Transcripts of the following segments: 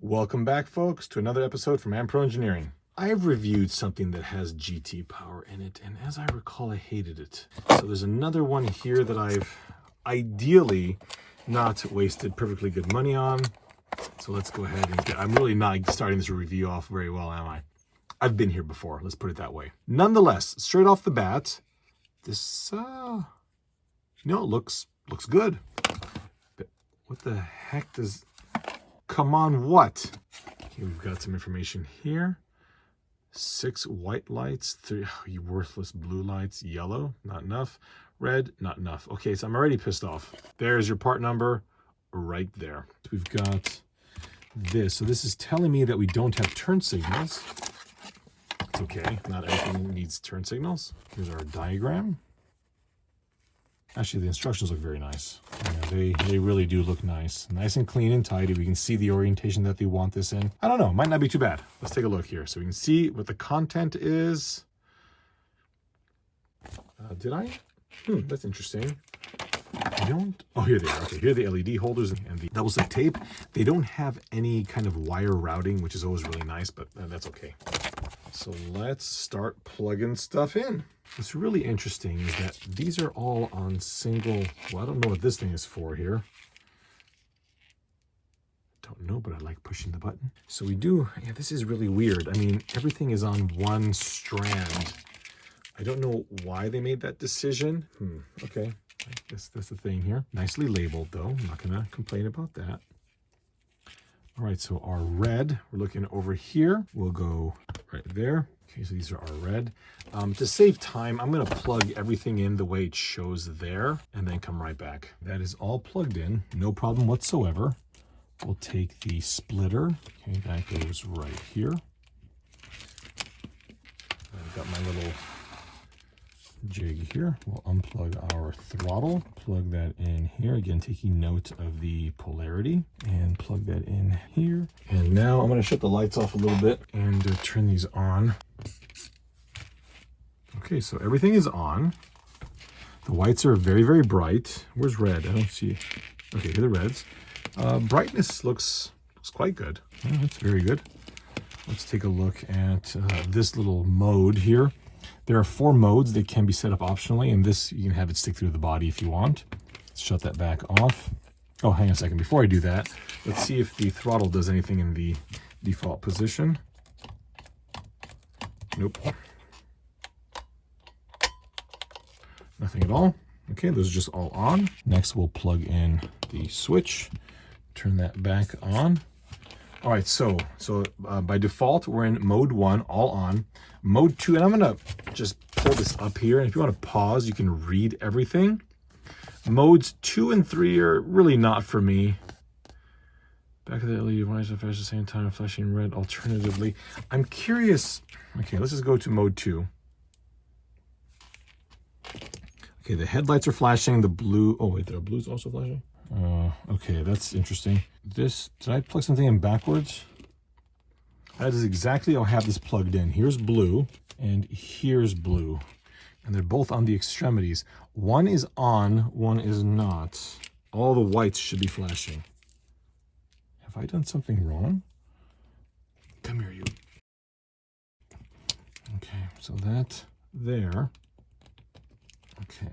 Welcome back, folks, to another episode from Pro Engineering. I've reviewed something that has GT power in it, and as I recall, I hated it. So there's another one here that I've ideally not wasted perfectly good money on. So let's go ahead and I'm really not starting this review off very well, am I? I've been here before, let's put it that way. Nonetheless, straight off the bat, this, it looks good. But what the heck does... Come on, what? Okay, we've got some information here. 6 white lights, 3 you worthless blue lights, yellow, not enough, red, not enough. Okay, so I'm already pissed off. There's your part number right there. We've got this. So this is telling me that we don't have turn signals. It's okay, not everything needs turn signals. Here's our diagram. Actually, the instructions look very nice. Yeah, they really do look nice. Nice and clean and tidy. We can see the orientation that they want this in. I don't know, might not be too bad. Let's take a look here. So we can see what the content is. Did I? That's interesting. I don't... Oh, here they are. Okay, here are the LED holders and the double-stick tape. They don't have any kind of wire routing, which is always really nice, but that's okay. So let's start plugging stuff in. What's really interesting is that these are all on single... Well, I don't know what this thing is for here. Don't know, but I like pushing the button. So we do... Yeah, this is really weird. I mean, everything is on one strand. I don't know why they made that decision. Okay. I guess that's the thing here. Nicely labeled, though. I'm not going to complain about that. All right, so our red, we're looking over here. We'll go right there. Okay, so these are our red. To save time, I'm going to plug everything in the way it shows there and then come right back. That is all plugged in, no problem whatsoever. We'll take the splitter. Okay, that goes right here. I've got my little jig here. We'll unplug our throttle, plug that in here, again taking note of the polarity, and plug that in here. And now I'm going to shut the lights off a little bit and turn these on. Okay, so everything is on. The whites are very, very bright. Where's red? I don't see. Okay, here are the reds. Brightness looks quite good. Yeah, that's very good. Let's take a look at this little mode here. There are 4 modes that can be set up optionally, and this, you can have it stick through the body if you want. Let's shut that back off. Oh, hang on a second. Before I do that, let's see if the throttle does anything in the default position. Nope. Nothing at all. Okay, those are just all on. Next, we'll plug in the switch, turn that back on. All right, so by default, we're in mode 1, all on. Mode 2, and I'm gonna just pull this up here, and if you wanna pause, you can read everything. Modes 2 and 3 are really not for me. Back of the LED device flash at the same time, flashing red alternatively. I'm curious. Okay, let's just go to mode 2. Okay, the headlights are flashing, the blue, oh wait, the blue's also flashing? Okay, that's interesting. This, did I plug something in backwards? That is exactly how I have this plugged in. Here's blue, and here's blue. And they're both on the extremities. One is on, one is not. All the whites should be flashing. Have I done something wrong? Come here, you. Okay, so that there. Okay.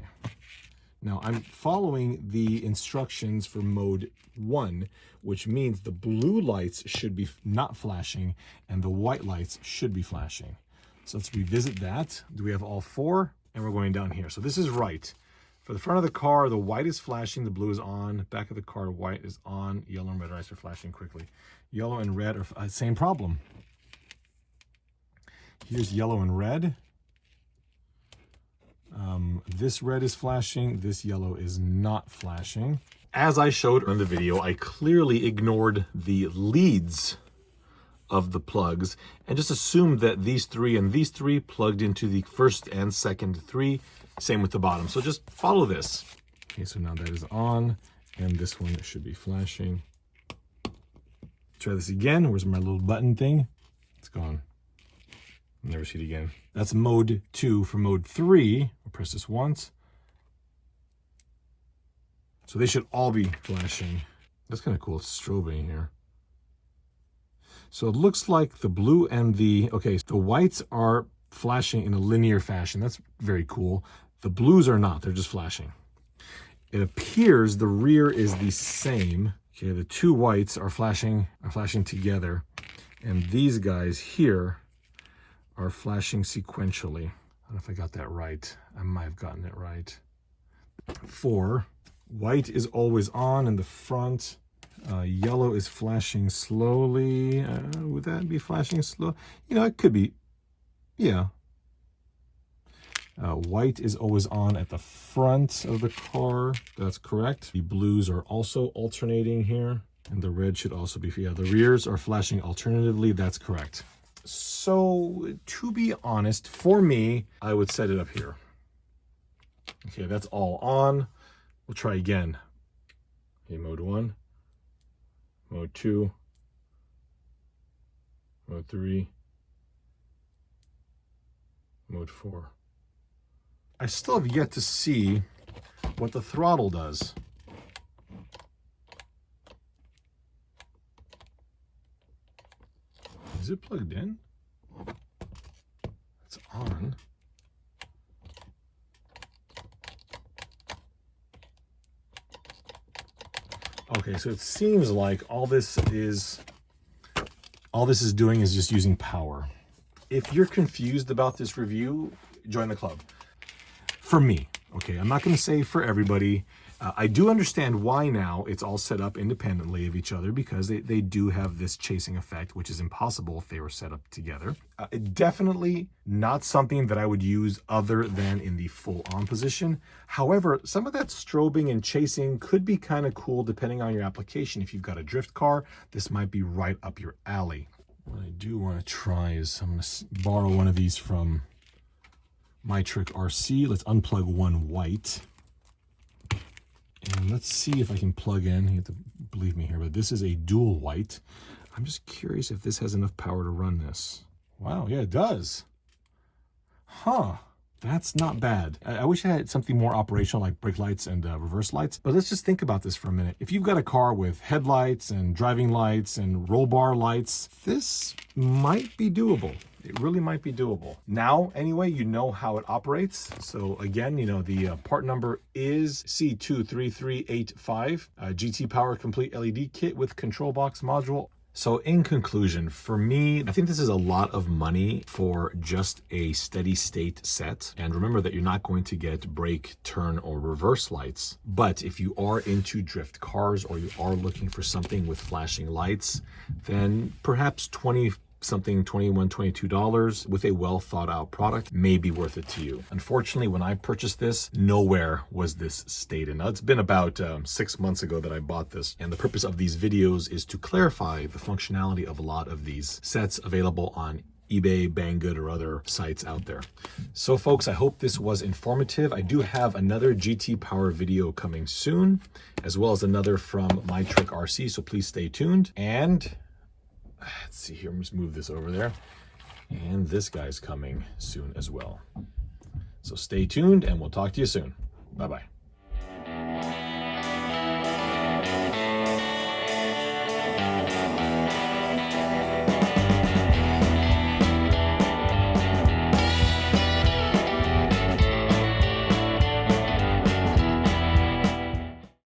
Now I'm following the instructions for mode 1, which means the blue lights should be not flashing and the white lights should be flashing. So let's revisit that. Do we have all 4? And we're going down here. So this is right. For the front of the car, the white is flashing, the blue is on. Back of the car, white is on. Yellow and red lights are flashing quickly. Yellow and red are same problem. Here's yellow and red. This red is flashing, this yellow is not flashing. As I showed in the video, I clearly ignored the leads of the plugs and just assumed that these 3 and these 3 plugged into the first and second 3. Same with the bottom. So just follow this. Okay, so now that is on, and this one should be flashing. Try this again. Where's my little button thing? It's gone. I'll never see it again. That's mode 2. For mode 3, we'll press this once. So they should all be flashing. That's kind of cool. It's strobing here. So it looks like the blue and the whites are flashing in a linear fashion. That's very cool. The blues are not, they're just flashing. It appears the rear is the same. Okay, the two whites are flashing together, and these guys here are flashing sequentially. I don't know if I got that right. I might have gotten it right. 4, white is always on in the front. Yellow is flashing slowly. Would that be flashing slow? You know, it could be. Yeah. White is always on at the front of the car. That's correct. The blues are also alternating here. And the red should also be, yeah, the rears are flashing alternatively. That's correct. So, to be honest, for me, I would set it up here. Okay, that's all on. We'll try again. Okay, mode 1. Mode 2. Mode 3. Mode 4. I still have yet to see what the throttle does. Is it plugged in? It's on. Okay, so it seems like all this is doing is just using power. If you're confused about this review, join the club. For me, okay, I'm not going to say for everybody. I do understand why now it's all set up independently of each other, because they do have this chasing effect, which is impossible if they were set up together. Definitely not something that I would use other than in the full on position. However, some of that strobing and chasing could be kind of cool depending on your application. If you've got a drift car, this might be right up your alley. What I do want to try is I'm going to borrow one of these from My Trick RC. Let's unplug one white. And let's see if I can plug in. You have to believe me here, but this is a dual white. I'm just curious if this has enough power to run this. Wow, yeah, it does. Huh. That's not bad. I wish I had something more operational like brake lights and reverse lights, but let's just think about this for a minute. If you've got a car with headlights and driving lights and roll bar lights, this might be doable. It really might be doable. Now, anyway, you know how it operates. So again, you know, the part number is C23385, GT Power Complete LED Kit with control box module. So in conclusion, for me, I think this is a lot of money for just a steady state set. And remember that you're not going to get brake, turn, or reverse lights. But if you are into drift cars or you are looking for something with flashing lights, then perhaps $21, $22 with a well thought out product may be worth it to you. Unfortunately, when I purchased this, nowhere was this stated. Now, it's been about 6 months ago that I bought this, and the purpose of these videos is to clarify the functionality of a lot of these sets available on eBay, Banggood, or other sites out there. So folks, I hope this was informative. I do have another GT Power video coming soon, as well as another from My Trick RC, so please stay tuned. And let's see here, let's move this over there. And this guy's coming soon as well. So stay tuned and we'll talk to you soon. Bye-bye.